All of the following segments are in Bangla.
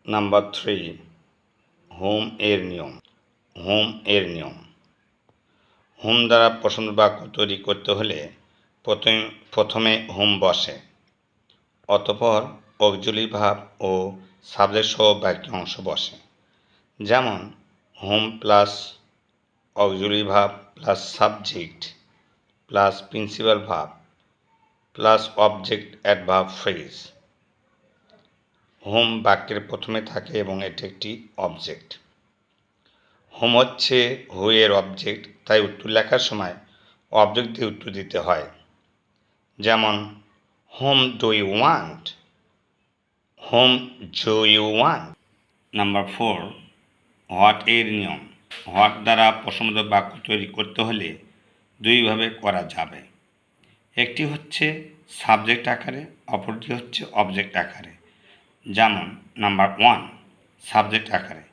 নাম্বার 3, হোম এর নিয়ম। হোম এর নিয়ম। হোম দ্বারা পছন্দ বাক্য তৈরি করতে হলে প্রথমে হোম বসে, অতঃপর অক্সিলারি ভার্ব ও সাবজেক্ট সহ বাক্যাংশ বসে। যেমন whom plus auxiliary verb plus subject plus principal verb plus object adverb phrase. Home বাক্যের প্রথমে থাকে এবং এটি একটি অবজেক্ট। হোম হচ্ছে হু এর অবজেক্ট, তাই উত্তর লেখার সময় অবজেক্ট দিয়ে উত্তর দিতে হয়। যেমন home do you want, home do you want. Number 4, what এর নিয়ম। হোয়াট দ্বারা প্রশ্নবোধক বাক্য তৈরি করতে হলে দুইভাবে করা যাবে। একটি হচ্ছে সাবজেক্ট আকারে, অপরটি হচ্ছে অবজেক্ট আকারে। যেমন নাম্বার 1, সাবজেক্ট আকারে।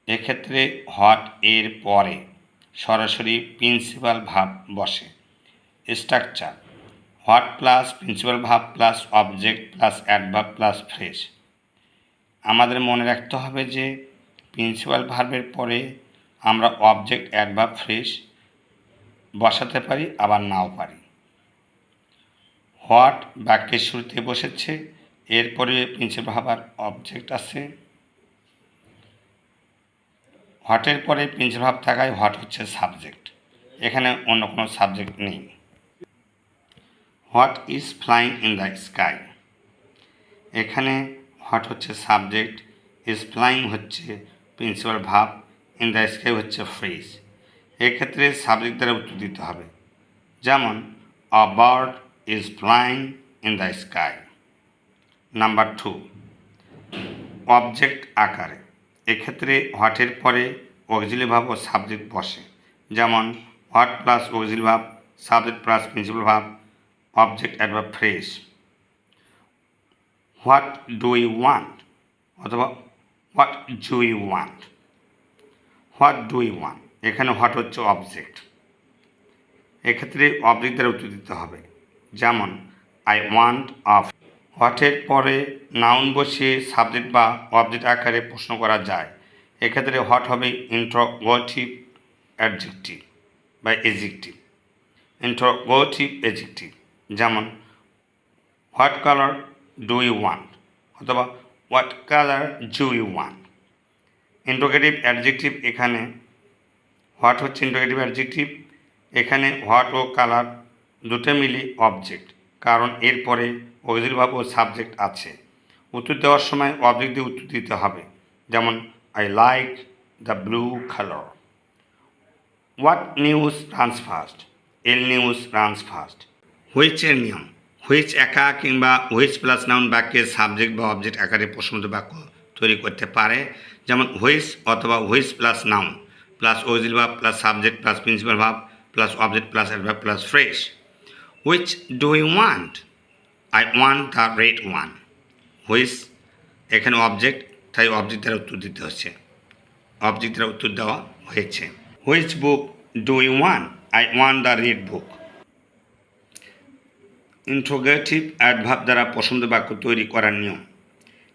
এক্ষেত্রে হোয়াট এর পরে সরাসরি প্রিন্সিপাল ভার্ব বসে। Structure: what plus principal verb plus object plus adverb plus phrase. আমাদের মনে রাখতে হবে যে প্রিন্সিপাল ভার্বের পরে আমরা অবজেক্ট অ্যাডভার্ব ফ্রেজ বসাতে পারি, আবার নাও পারি। হোয়াট বাক্যের শুরুতে বসেছে, এরপরে প্রিন্সিপাল ভার্ব আর অবজেক্ট আছে। হোয়াটের পরে প্রিন্সিপাল ভার্ব থাকায় হোয়াট হচ্ছে সাবজেক্ট, এখানে অন্য কোনো সাবজেক্ট নেই। What is flying in the sky, এখানে হোয়াট হচ্ছে সাবজেক্ট, ইজ ফ্লাইং হচ্ছে principal verb, in the sky হচ্ছে ফ্রেজ। এক্ষেত্রে সাবজেক্ট দ্বারা উত্তর দিতে হবে। যেমন a bird is flying in the sky. Number 2, object আকারে। এক্ষেত্রে হোয়াটের পরে অক্সিলারি ভার্ব ও সাবজেক্ট বসে। যেমন what plus auxiliary verb, subject plus principal verb, object adverb phrase. What do you want অথবা what do you want. What do you want, এখানে হোয়াট হচ্ছে অবজেক্ট, এক্ষেত্রে অবজেক্ট দ্বারা উত্তর দিতে হবে। যেমন আই ওয়ান্ট অফ। হোয়াটের পরে নাউন বসিয়ে সাবজেক্ট বা অবজেক্ট আকারে প্রশ্ন করা যায়। এক্ষেত্রে হোয়াট হবে ইন্টারোগেটিভ অ্যাডজেক্টিভ বা এডজেক্টিভ, ইন্টারোগেটিভ এডজেক্টিভ। যেমন what colour do you want অথবা what colour do you want. Interrogative adjective, এখানে হোয়াট হচ্ছে ইন্টারোগেটিভ অ্যাডজেক্টিভ, এখানে হোয়াট ও কালার দুটো মিলে অবজেক্ট, কারণ এরপরে অক্সিলারি ভার্ব ও সাবজেক্ট আছে। উত্তর দেওয়ার সময় অবজেক্ট দিয়ে উত্তর দিতে হবে। যেমন I like the blue colour. What news runs fast, all news runs fast. হুইচের নিয়ম। হুইচ একা কিংবা হুইচ প্লাস নাউন বাক্যে সাবজেক্ট বা অবজেক্ট আকারে প্রশ্নবোধক বাক্য তৈরি করতে পারে। যেমন হুইচ অথবা which plus noun plus auxiliary verb plus subject plus principal verb plus object plus adverb plus phrase. Which do you want, I want the red one. Which এখানে অবজেক্ট, তাই অবজেক্ট দ্বারা উত্তর দিতে হচ্ছে, অবজেক্ট দ্বারা উত্তর দেওয়া হয়েছে। Which book do you want, I want the red book. Interrogative adverb দ্বারা পছন্দের বাক্য তৈরি করার নিয়ম।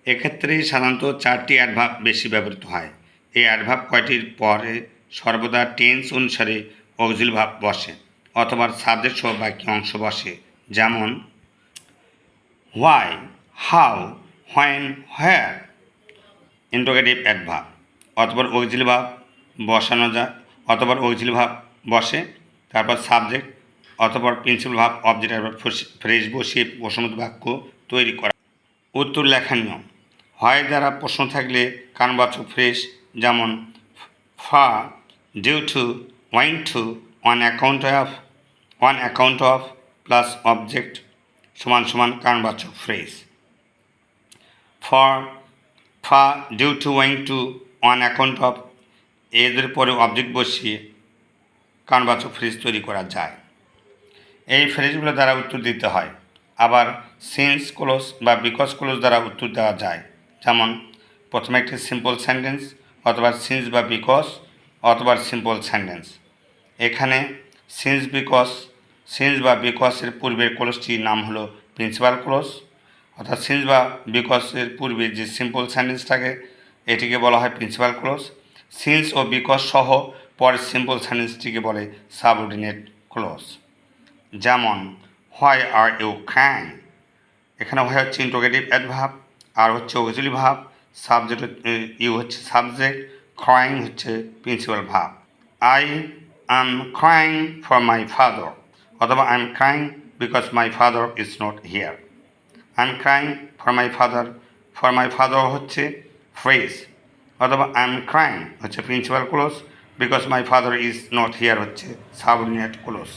এক্ষেত্রে সাধারণত 4টি অ্যাডভার্ব বেশি ব্যবহৃত হয়। এই অ্যাডভার্ব কয়টির পরে সর্বদা টেন্স অনুসারে অক্সিলারি ভার্ব বসে অথবা সাবজেক্ট সহ বাক্যাংশ বসে। যেমন why, how, when, where. Interrogative adverb অথবা অক্সিলারি ভার্ব বসানো যায়, অথবা অক্সিলারি ভার্ব বসে, তারপর সাবজেক্ট অথবা principal verb object adverb phrase বসিয়ে প্রশ্নবোধক বাক্য তৈরি করা। উত্তর লেখার নিয়ম। হয় দ্বারা প্রশ্ন থাকলে কারণবাচক ফ্রেজ, যেমন for, due to, owing to, on account of plus object সমান সমান কারণবাচক phrase. For, due to, owing to, on account of, এদের পরে অবজেক্ট বসিয়ে কারণবাচক ফ্রেজ তৈরি করা যায়। এই ফ্রেজগুলো দ্বারা উত্তর দিতে হয়। আবার সিন্স ক্লোজ বা বিকজ ক্লোজ দ্বারা উত্তর দেওয়া যায়। যেমন প্রথমে একটি সিম্পল সেন্টেন্স অথবা সিন্স বা বিকজ অথবা সিম্পল সেন্টেন্স। এখানে সিন্স বা বিকজের পূর্বের ক্লোজটির নাম হলো প্রিন্সিপাল ক্লোজ অর্থাৎ সিন্স বা বিকজের পূর্বে যে সিম্পল সেন্টেন্স থাকে এটিকে বলা হয় প্রিন্সিপাল ক্লোজ। সিন্স ও বিকজ সহ পরের সিম্পল সেন্টেন্সটিকে বলে সাবঅর্ডিনেট ক্লোজ। যেমন হোয়াই আর ইউ ক্রাইং, এখানে হোয়াই হচ্ছে ইন্টারোগেটিভ অ্যাডভার্ব, আর হচ্ছে অক্সিলারি ভার্ব, সাবজেক্ট ইউ হচ্ছে সাবজেক্ট, ক্রাইং হচ্ছে principal verb. I am crying for my father, অথবা I am crying because my father is not here. I am crying for my father হচ্ছে phrase, অথবা I am crying হচ্ছে principal clause, because my father is not here হচ্ছে সাবঅর্ডিনেট ক্লোজ।